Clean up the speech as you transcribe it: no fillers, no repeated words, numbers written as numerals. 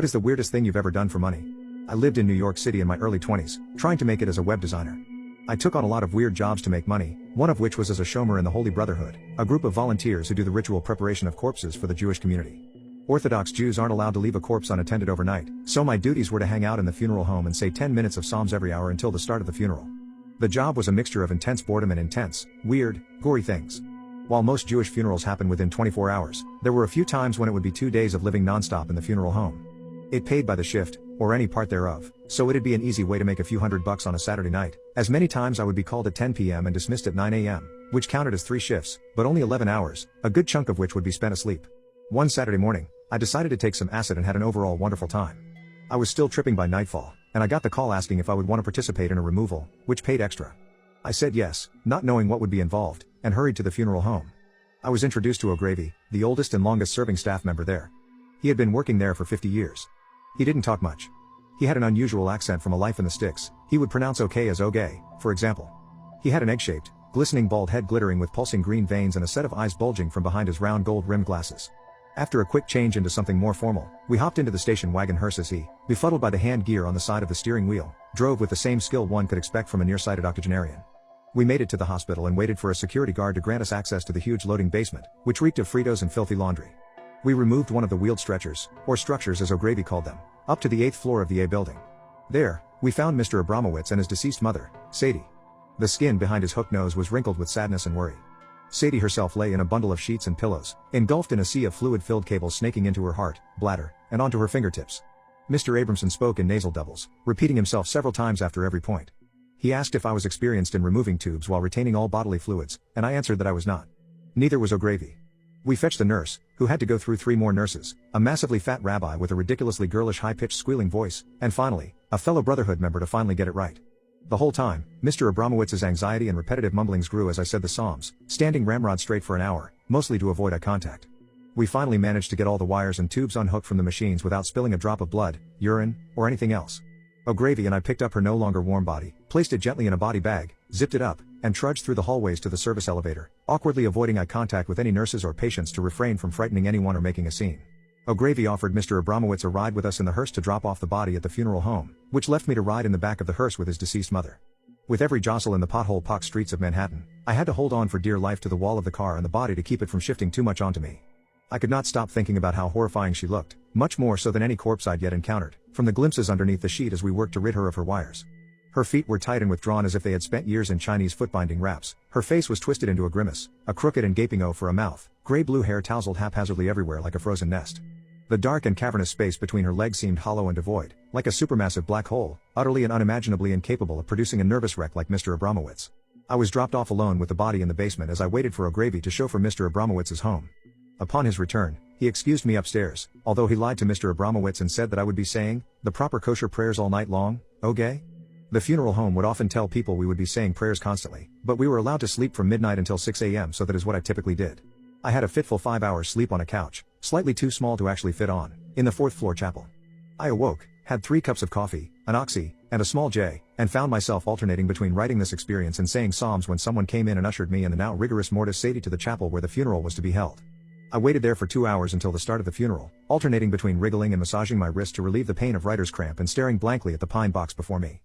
What is the weirdest thing you've ever done for money? I lived in New York City in my early 20s, trying to make it as a web designer. I took on a lot of weird jobs to make money, one of which was as a shomer in the Holy Brotherhood, a group of volunteers who do the ritual preparation of corpses for the Jewish community. Orthodox Jews aren't allowed to leave a corpse unattended overnight, so my duties were to hang out in the funeral home and say 10 minutes of psalms every hour until the start of the funeral. The job was a mixture of intense boredom and intense, weird, gory things. While most Jewish funerals happen within 24 hours, there were a few times when it would be 2 days of living nonstop in the funeral home. It paid by the shift, or any part thereof, so it'd be an easy way to make a few $100 on a Saturday night, as many times I would be called at 10 p.m. and dismissed at 9 a.m., which counted as 3 shifts, but only 11 hours, a good chunk of which would be spent asleep. One Saturday morning, I decided to take some acid and had an overall wonderful time. I was still tripping by nightfall, and I got the call asking if I would want to participate in a removal, which paid extra. I said yes, not knowing what would be involved, and hurried to the funeral home. I was introduced to O'Gravy, the oldest and longest serving staff member there. He had been working there for 50 years. He didn't talk much. He had an unusual accent from A Life in the Sticks. He would pronounce okay as "okay," for example. He had an egg-shaped, glistening bald head glittering with pulsing green veins and a set of eyes bulging from behind his round gold-rimmed glasses. After a quick change into something more formal, we hopped into the station wagon hearse as he, befuddled by the hand gear on the side of the steering wheel, drove with the same skill one could expect from a nearsighted octogenarian. We made it to the hospital and waited for a security guard to grant us access to the huge loading basement, which reeked of Fritos and filthy laundry. We removed one of the wheeled stretchers, or structures as O'Gravy called them, up to the 8th floor of the A building. There, we found Mr. Abramowitz and his deceased mother, Sadie. The skin behind his hooked nose was wrinkled with sadness and worry. Sadie herself lay in a bundle of sheets and pillows, engulfed in a sea of fluid-filled cables snaking into her heart, bladder, and onto her fingertips. Mr. Abramson spoke in nasal doubles, repeating himself several times after every point. He asked if I was experienced in removing tubes while retaining all bodily fluids, and I answered that I was not. Neither was O'Gravy. We fetched a nurse, who had to go through 3 more nurses, a massively fat rabbi with a ridiculously girlish high-pitched squealing voice, and finally, a fellow Brotherhood member to finally get it right. The whole time, Mr. Abramowitz's anxiety and repetitive mumblings grew as I said the psalms, standing ramrod straight for an hour, mostly to avoid eye contact. We finally managed to get all the wires and tubes unhooked from the machines without spilling a drop of blood, urine, or anything else. O'Gravy and I picked up her no longer warm body, placed it gently in a body bag, zipped it up, and trudged through the hallways to the service elevator, awkwardly avoiding eye contact with any nurses or patients to refrain from frightening anyone or making a scene. O'Gravy offered Mr. Abramowitz a ride with us in the hearse to drop off the body at the funeral home, which left me to ride in the back of the hearse with his deceased mother. With every jostle in the pothole-pocked streets of Manhattan, I had to hold on for dear life to the wall of the car and the body to keep it from shifting too much onto me. I could not stop thinking about how horrifying she looked, much more so than any corpse I'd yet encountered, from the glimpses underneath the sheet as we worked to rid her of her wires. Her feet were tight and withdrawn as if they had spent years in Chinese foot-binding wraps, her face was twisted into a grimace, a crooked and gaping O for a mouth, gray-blue hair tousled haphazardly everywhere like a frozen nest. The dark and cavernous space between her legs seemed hollow and devoid, like a supermassive black hole, utterly and unimaginably incapable of producing a nervous wreck like Mr. Abramowitz. I was dropped off alone with the body in the basement as I waited for O'Gravy to chauffeur Mr. Abramowitz's home. Upon his return, he excused me upstairs, although he lied to Mr. Abramowitz and said that I would be saying the proper kosher prayers all night long. Okay? The funeral home would often tell people we would be saying prayers constantly, but we were allowed to sleep from midnight until 6 a.m. so that is what I typically did. I had a fitful 5 hours sleep on a couch, slightly too small to actually fit on, in the 4th floor chapel. I awoke, had 3 cups of coffee, an oxy, and a small J, and found myself alternating between writing this experience and saying psalms when someone came in and ushered me and the now rigorous Mortis Sadie to the chapel where the funeral was to be held. I waited there for 2 hours until the start of the funeral, alternating between wriggling and massaging my wrist to relieve the pain of writer's cramp and staring blankly at the pine box before me.